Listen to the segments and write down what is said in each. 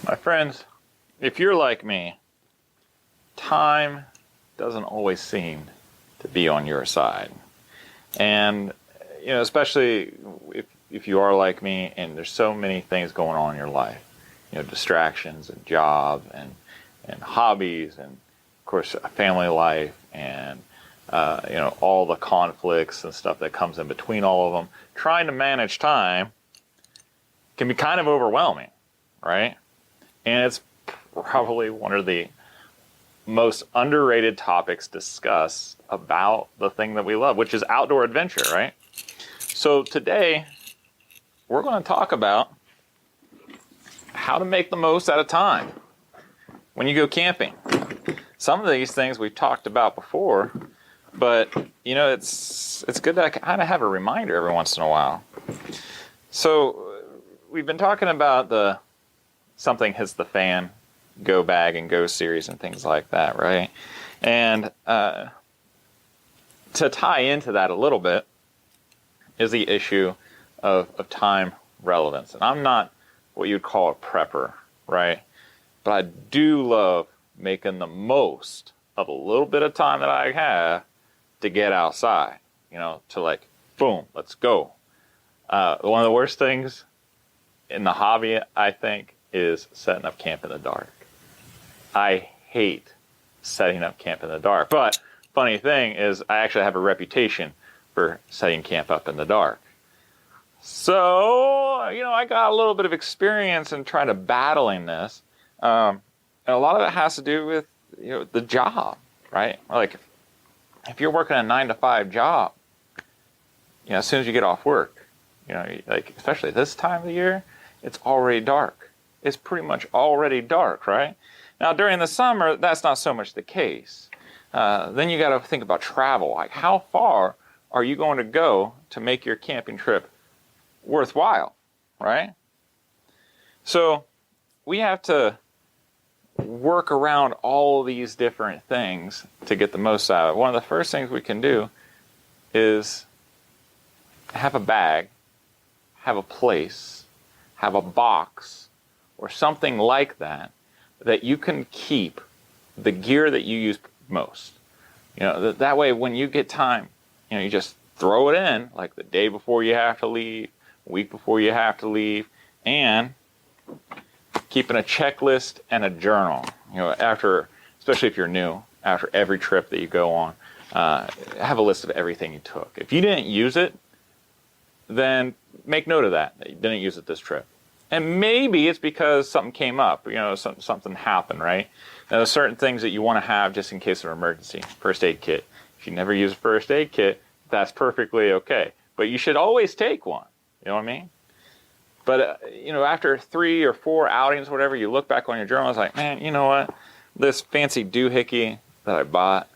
My friends, if you're like me, time doesn't always seem to be on your side. And, you know, especially if you are like me and there's so many things going on in your life, you know, distractions and job and hobbies and, of course, a family life and, you know, all the conflicts and stuff that comes in between all of them. Trying to manage time can be kind of overwhelming, right? And it's probably one of the most underrated topics discussed about the thing that we love, which is outdoor adventure, right? So today, we're going to talk about how to make the most out of time when you go camping. Some of these things we've talked about before, but you know, it's good to kind of have a reminder every once in a while. So we've been talking about the something hits the fan, go bag and go series and things like that, right? And to tie into that a little bit is the issue of time relevance. And I'm not what you'd call a prepper, right? But I do love making the most of a little bit of time that I have to get outside, you know, to like, boom, let's go. One of the worst things in the hobby, I think, is setting up camp in the dark. I hate setting up camp in the dark. But funny thing is I actually have a reputation for setting camp up in the dark. So, you know, I got a little bit of experience in trying to battling this. And a lot of it has to do with, you know, the job, right? Like if you're working a 9-to-5 job, you know, as soon as you get off work, you know, like especially this time of the year, it's already dark. It's pretty much already dark, right? Now, during the summer, that's not so much the case. Then you got to think about travel. Like, how far are you going to go to make your camping trip worthwhile, right? So we have to work around all these different things to get the most out of it. One of the first things we can do is have a bag, have a place, have a box, or something like that you can keep the gear that you use most. You know, that way when you get time, you know, you just throw it in like the day before you have to leave, a week before you have to leave, and keeping a checklist and a journal. You know, after, especially if you're new, after every trip that you go on, have a list of everything you took. If you didn't use it, then make note of that you didn't use it this trip. And maybe it's because something came up, you know, something happened, right? Now, there's certain things that you want to have just in case of an emergency. First aid kit. If you never use a first aid kit, that's perfectly okay. But you should always take one. You know what I mean? But, you know, after 3 or 4 outings, whatever, you look back on your journal, it's like, man, you know what? This fancy doohickey that I bought,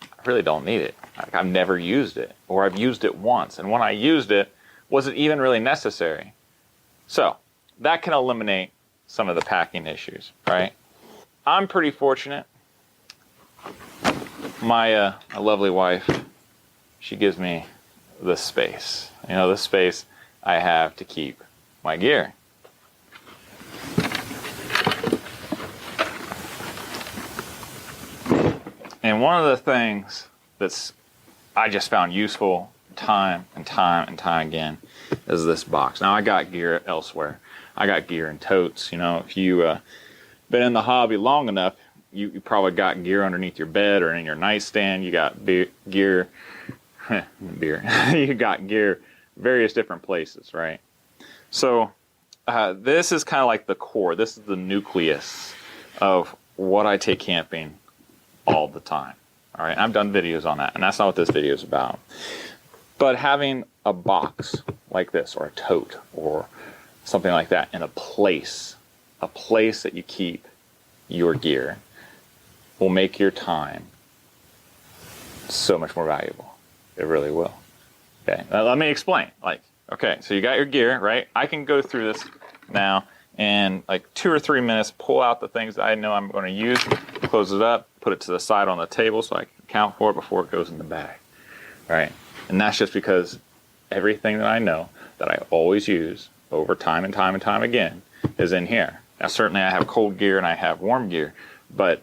I really don't need it. Like, I've never used it. Or I've used it once. And when I used it, was it even really necessary? So that can eliminate some of the packing issues, right? I'm pretty fortunate. My lovely wife, she gives me this space. You know, this space I have to keep my gear. And one of the things that's I just found useful time and time again is this box. Now I got gear elsewhere. I got gear in totes. You know, if you been in the hobby long enough, you probably got gear underneath your bed or in your nightstand. You got gear, you got gear various different places, right? So this is kind of like the core. This is the nucleus of what I take camping all the time. All right, I've done videos on that, and that's not what this video is about. But having a box like this, or a tote, or something like that, in a place that you keep your gear, will make your time so much more valuable. It really will. Okay, now let me explain. Like, okay, so you got your gear, right? I can go through this now and like 2 or 3 minutes, pull out the things that I know I'm going to use, close it up, put it to the side on the table so I can account for it before it goes in the bag, right? And that's just because everything that I know that I always use over time and time again is in here. Now, certainly I have cold gear and I have warm gear, but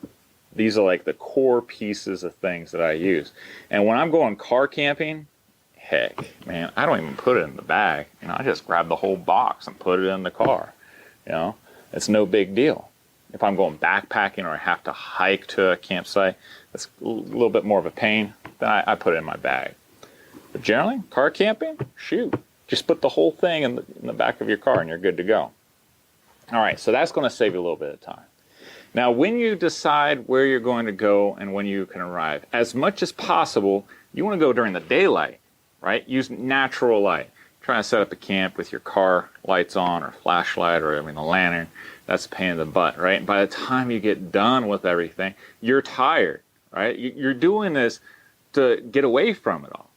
these are like the core pieces of things that I use. And when I'm going car camping, heck, man, I don't even put it in the bag. You know, I just grab the whole box and put it in the car. You know, it's no big deal. If I'm going backpacking or I have to hike to a campsite, that's a little bit more of a pain, then I put it in my bag. But generally, car camping, shoot, just put the whole thing in the back of your car and you're good to go. All right, so that's going to save you a little bit of time. Now, when you decide where you're going to go and when you can arrive, as much as possible, you want to go during the daylight, right? Use natural light. Try to set up a camp with your car lights on or flashlight or, a lantern. That's a pain in the butt, right? And by the time you get done with everything, you're tired, right? You're doing this to get away from it all,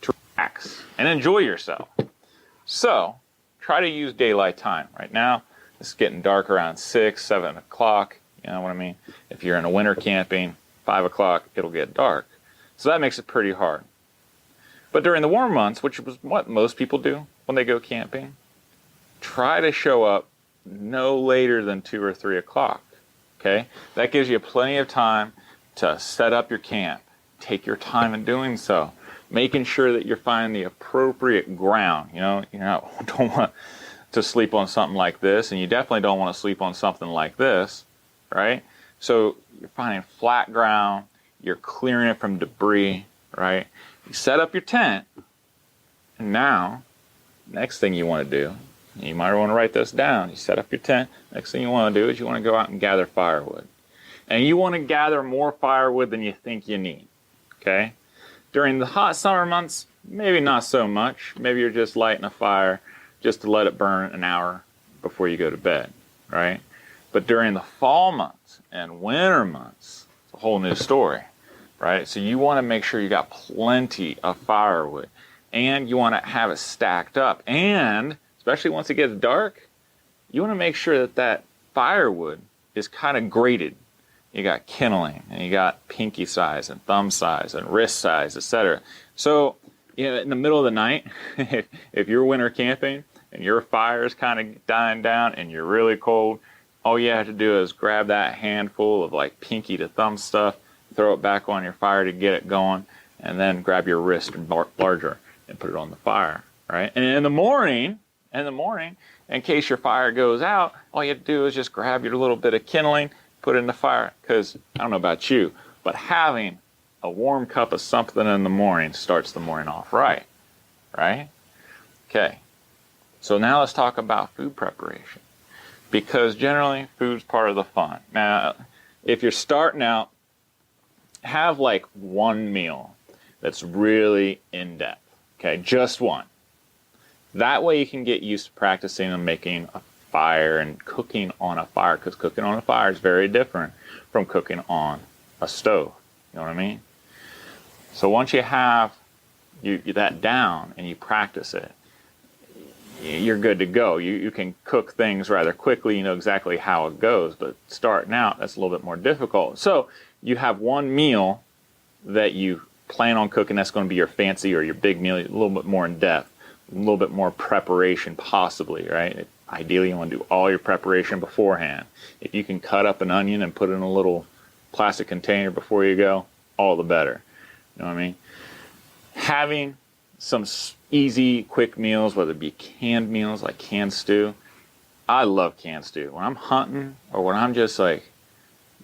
to relax and enjoy yourself. So, try to use daylight time. Right now, it's getting dark around 6, 7 o'clock. You know what I mean? If you're in a winter camping, 5 o'clock, it'll get dark. So that makes it pretty hard. But during the warm months, which is what most people do when they go camping, try to show up no later than 2 or 3 o'clock. Okay? That gives you plenty of time to set up your camp. Take your time in doing so. Making sure that you're finding the appropriate ground. You know, you don't want to sleep on something like this, and you definitely don't want to sleep on something like this, right? So you're finding flat ground, you're clearing it from debris, right? You set up your tent, and now, next thing you want to do, you might want to write this down. You set up your tent, next thing you want to do is you want to go out and gather firewood. And you want to gather more firewood than you think you need, okay? During the hot summer months, maybe not so much. Maybe you're just lighting a fire just to let it burn an hour before you go to bed, right? But during the fall months and winter months, it's a whole new story, right? So you want to make sure you got plenty of firewood, and you want to have it stacked up. And especially once it gets dark, you want to make sure that that firewood is kind of graded. You got kindling, and you got pinky size and thumb size and wrist size, etc. So, in the middle of the night, if you're winter camping and your fire is kind of dying down and you're really cold, all you have to do is grab that handful of like pinky to thumb stuff, throw it back on your fire to get it going, and then grab your wrist and larger and put it on the fire, right? And in the morning, in case your fire goes out, all you have to do is just grab your little bit of kindling, put it in the fire, because I don't know about you, but having a warm cup of something in the morning starts the morning off right? Okay, so now let's talk about food preparation, because generally food's part of the fun. Now, if you're starting out, have like one meal that's really in-depth, okay, just one. That way you can get used to practicing and making a fire and cooking on a fire, because cooking on a fire is very different from cooking on a stove. You know what I mean? So once you have that down and you practice it, you're good to go. You can cook things rather quickly. You know exactly how it goes. But starting out, that's a little bit more difficult. So you have one meal that you plan on cooking. That's going to be your fancy or your big meal, a little bit more in depth, a little bit more preparation possibly, right? Ideally, you want to do all your preparation beforehand. If you can cut up an onion and put it in a little plastic container before you go, all the better. You know what I mean? Having some easy, quick meals, whether it be canned meals like canned stew. I love canned stew. When I'm hunting or when I'm just like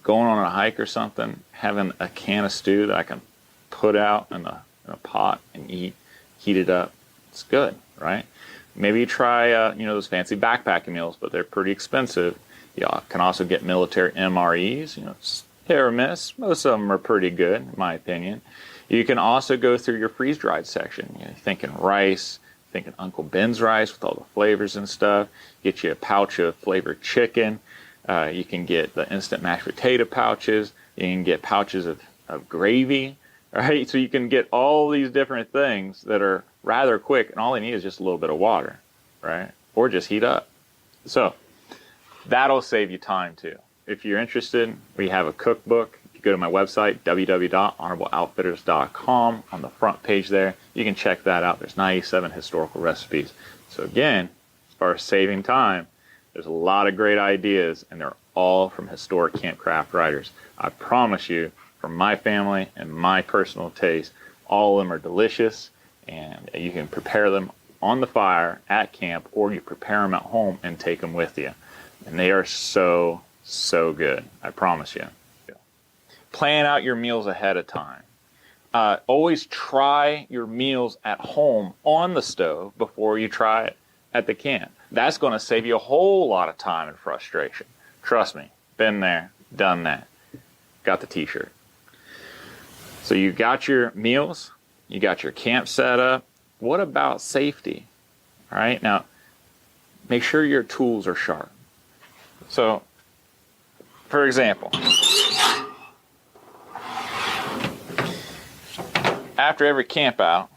going on a hike or something, having a can of stew that I can put out in a pot and eat, heat it up, it's good, right? Maybe you try, those fancy backpacking meals, but they're pretty expensive. You can also get military MREs, hit or miss. Most of them are pretty good, in my opinion. You can also go through your freeze-dried section. Thinking rice, thinking Uncle Ben's rice with all the flavors and stuff. Get you a pouch of flavored chicken. You can get the instant mashed potato pouches. You can get pouches of gravy, right? So you can get all these different things that are rather quick, and all they need is just a little bit of water, right? Or just heat up. So that'll save you time too. If you're interested, we have a cookbook. If you go to my website, www.honorableoutfitters.com, on the front page there, you can check that out. There's 97 historical recipes. So again, as far as saving time, There's a lot of great ideas, and they're all from historic campcraft writers. I promise you, from my family and my personal taste, all of them are delicious, and you can prepare them on the fire at camp, or you prepare them at home and take them with you. And they are so, so good. I promise you. Plan out your meals ahead of time. Always try your meals at home on the stove before you try it at the camp. That's going to save you a whole lot of time and frustration. Trust me, been there, done that. Got the t-shirt. So you got your meals, you got your camp set up. What about safety? All right, now make sure your tools are sharp. So, for example, after every camp out,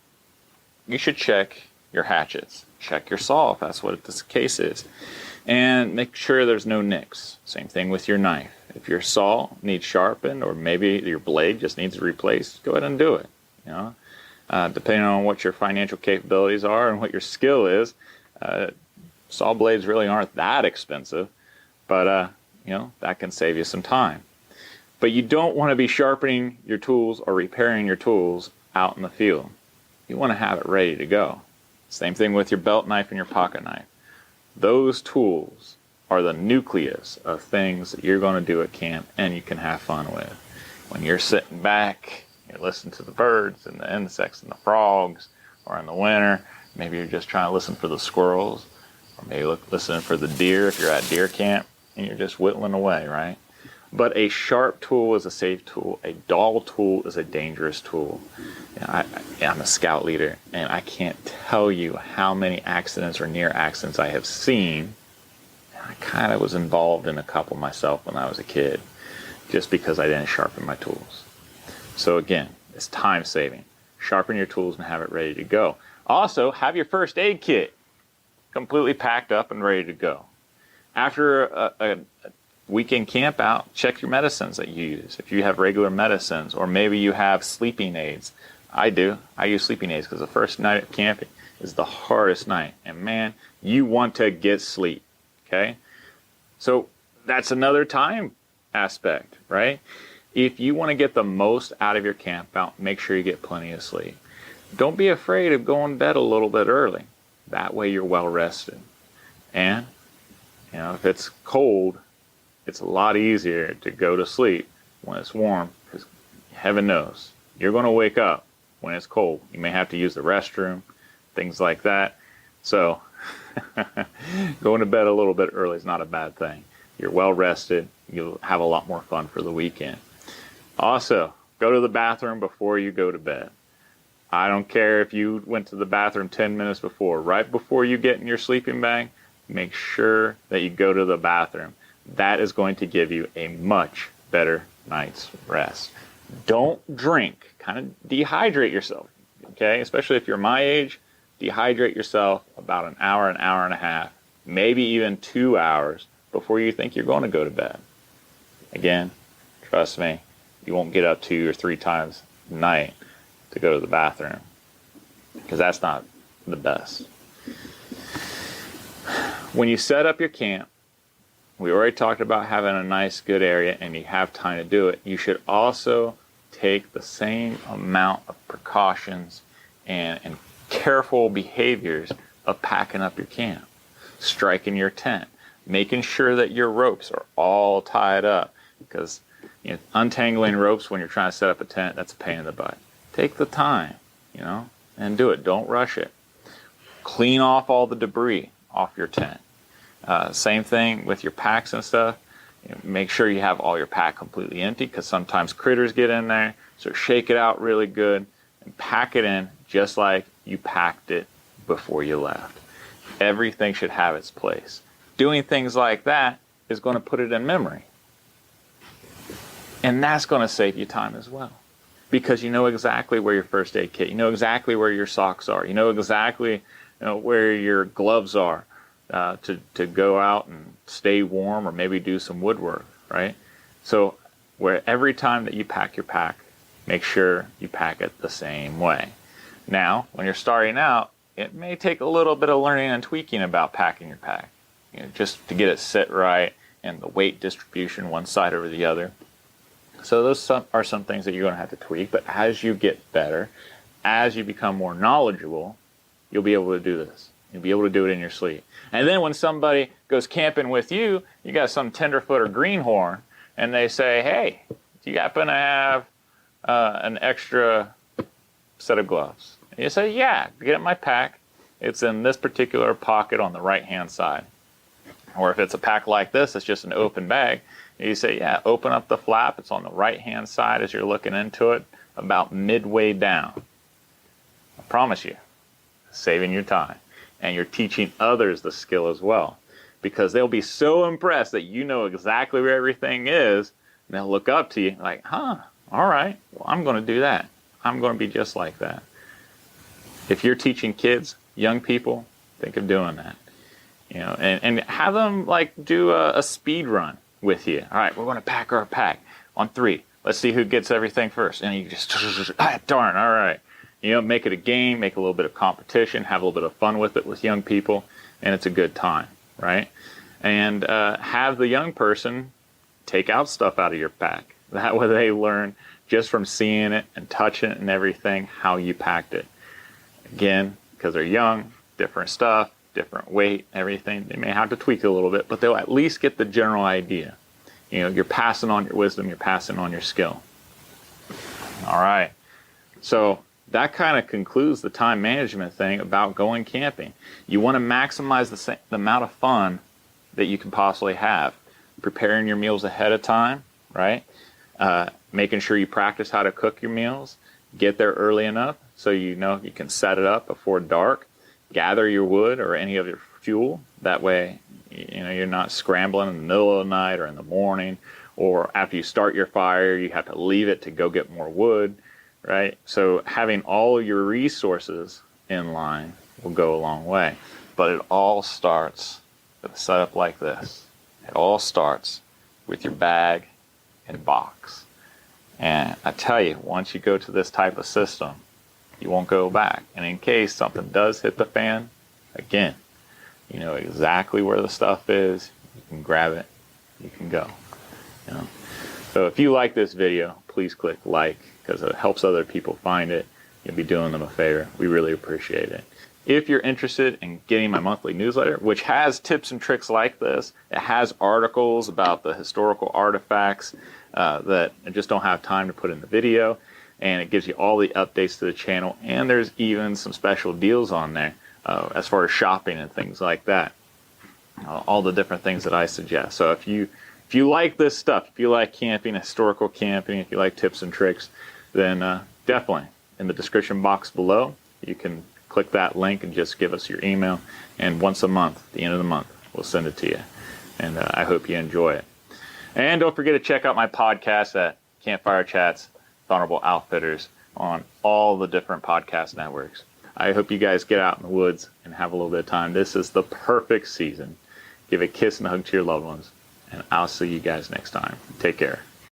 you should check your hatchets. Check your saw if that's what this case is. And make sure there's no nicks. Same thing with your knife. If your saw needs sharpened, or maybe your blade just needs replaced, go ahead and do it. You know, depending on what your financial capabilities are and what your skill is, saw blades really aren't that expensive, but you know, that can save you some time. But you don't want to be sharpening your tools or repairing your tools out in the field. You want to have it ready to go. Same thing with your belt knife and your pocket knife. Those tools are the nucleus of things that you're going to do at camp and you can have fun with. When you're sitting back, you're listening to the birds and the insects and the frogs, or in the winter, maybe you're just trying to listen for the squirrels, or maybe listening for the deer if you're at deer camp, and you're just whittling away, right? But a sharp tool is a safe tool. A dull tool is a dangerous tool. You know, I'm a scout leader, and I can't tell you how many accidents or near accidents I have seen. I kind of was involved in a couple myself when I was a kid, just because I didn't sharpen my tools. So again, it's time saving. Sharpen your tools and have it ready to go. Also, have your first aid kit completely packed up and ready to go. After a weekend camp out, check your medicines that you use. If you have regular medicines, or maybe you have sleeping aids. I do. I use sleeping aids because the first night at camping is the hardest night. And man, you want to get sleep. Okay? So that's another time aspect, right? If you want to get the most out of your camp out, make sure you get plenty of sleep. Don't be afraid of going to bed a little bit early. That way you're well rested. And, you know, if it's cold, it's a lot easier to go to sleep when it's warm, because heaven knows, you're going to wake up when it's cold. You may have to use the restroom, things like that. So going to bed a little bit early is not a bad thing. You're well rested. You'll have a lot more fun for the weekend. Also, go to the bathroom before you go to bed. I don't care if you went to the bathroom 10 minutes before. Right before you get in your sleeping bag, make sure that you go to the bathroom. That is going to give you a much better night's rest. Don't drink. Kind of dehydrate yourself, okay? Especially if you're my age, dehydrate yourself about an hour and a half, maybe even 2 hours before you think you're going to go to bed. Again, trust me, you won't get up 2 or 3 times a night to go to the bathroom, because that's not the best. When you set up your camp, we already talked about having a nice, good area, and you have time to do it. You should also take the same amount of precautions and careful behaviors of packing up your camp, striking your tent, making sure that your ropes are all tied up, because you know, untangling ropes when you're trying to set up a tent, that's a pain in the butt. Take the time, you know, and do it. Don't rush it. Clean off all the debris off your tent. Same thing with your packs and stuff. You know, make sure you have all your pack completely empty, because sometimes critters get in there. So shake it out really good and pack it in just like you packed it before you left. Everything should have its place. Doing things like that is going to put it in memory. And that's going to save you time as well, because you know exactly where your first aid kit, you know exactly where your socks are, you know exactly where your gloves are to go out and stay warm, or maybe do some woodwork, right? So where every time that you pack your pack, make sure you pack it the same way. Now, when you're starting out, it may take a little bit of learning and tweaking about packing your pack. just to get it set right and the weight distribution one side over the other. So those are some things that you're going to have to tweak. But as you get better, as you become more knowledgeable, you'll be able to do this. You'll be able to do it in your sleep. And then when somebody goes camping with you, you got some tenderfoot or greenhorn, and they say, hey, do you happen to have an extra set of gloves? And you say, yeah, get it in my pack. It's in this particular pocket on the right-hand side. Or if it's a pack like this, it's just an open bag. You say, yeah, open up the flap. It's on the right-hand side as you're looking into it, about midway down. I promise you, saving your time. And you're teaching others the skill as well. Because they'll be so impressed that you know exactly where everything is, and they'll look up to you like, huh, all right, well, I'm going to do that. I'm going to be just like that. If you're teaching kids, young people, think of doing that. And have them like do a speed run with you. All right, we're going to pack our pack on 3. Let's see who gets everything first. And you just, darn, all right. Make it a game, make a little bit of competition, have a little bit of fun with it with young people, and it's a good time, right? And have the young person take out stuff out of your pack. That way they learn just from seeing it and touching it and everything how you packed it. Again, because they're young, different stuff, different weight, everything. They may have to tweak it a little bit, but they'll at least get the general idea. You're passing on your wisdom, you're passing on your skill. All right. So that kind of concludes the time management thing about going camping. You want to maximize the amount of fun that you can possibly have. Preparing your meals ahead of time, right? Making sure you practice how to cook your meals. Get there early enough so you can set it up before dark. Gather your wood or any of your fuel. That way, you're not scrambling in the middle of the night or in the morning, or after you start your fire, you have to leave it to go get more wood, right? So having all your resources in line will go a long way. But it all starts with a setup like this. It all starts with your bag and box. And I tell you, once you go to this type of system, you won't go back. And in case something does hit the fan, again, you know exactly where the stuff is. You can grab it. You can go. So if you like this video, please click like, because it helps other people find it. You'll be doing them a favor. We really appreciate it. If you're interested in getting my monthly newsletter, which has tips and tricks like this, it has articles about the historical artifacts that I just don't have time to put in the video. And it gives you all the updates to the channel, and there's even some special deals on there as far as shopping and things like that. All the different things that I suggest. So if you like this stuff, if you like camping, historical camping, if you like tips and tricks, then definitely in the description box below, you can click that link and just give us your email. And once a month, at the end of the month, we'll send it to you. And I hope you enjoy it. And don't forget to check out my podcast at Campfire Chats, Honorable Outfitters, on all the different podcast networks. I hope you guys get out in the woods and have a little bit of time. This is the perfect season. Give a kiss and a hug to your loved ones, and I'll see you guys next time. Take care.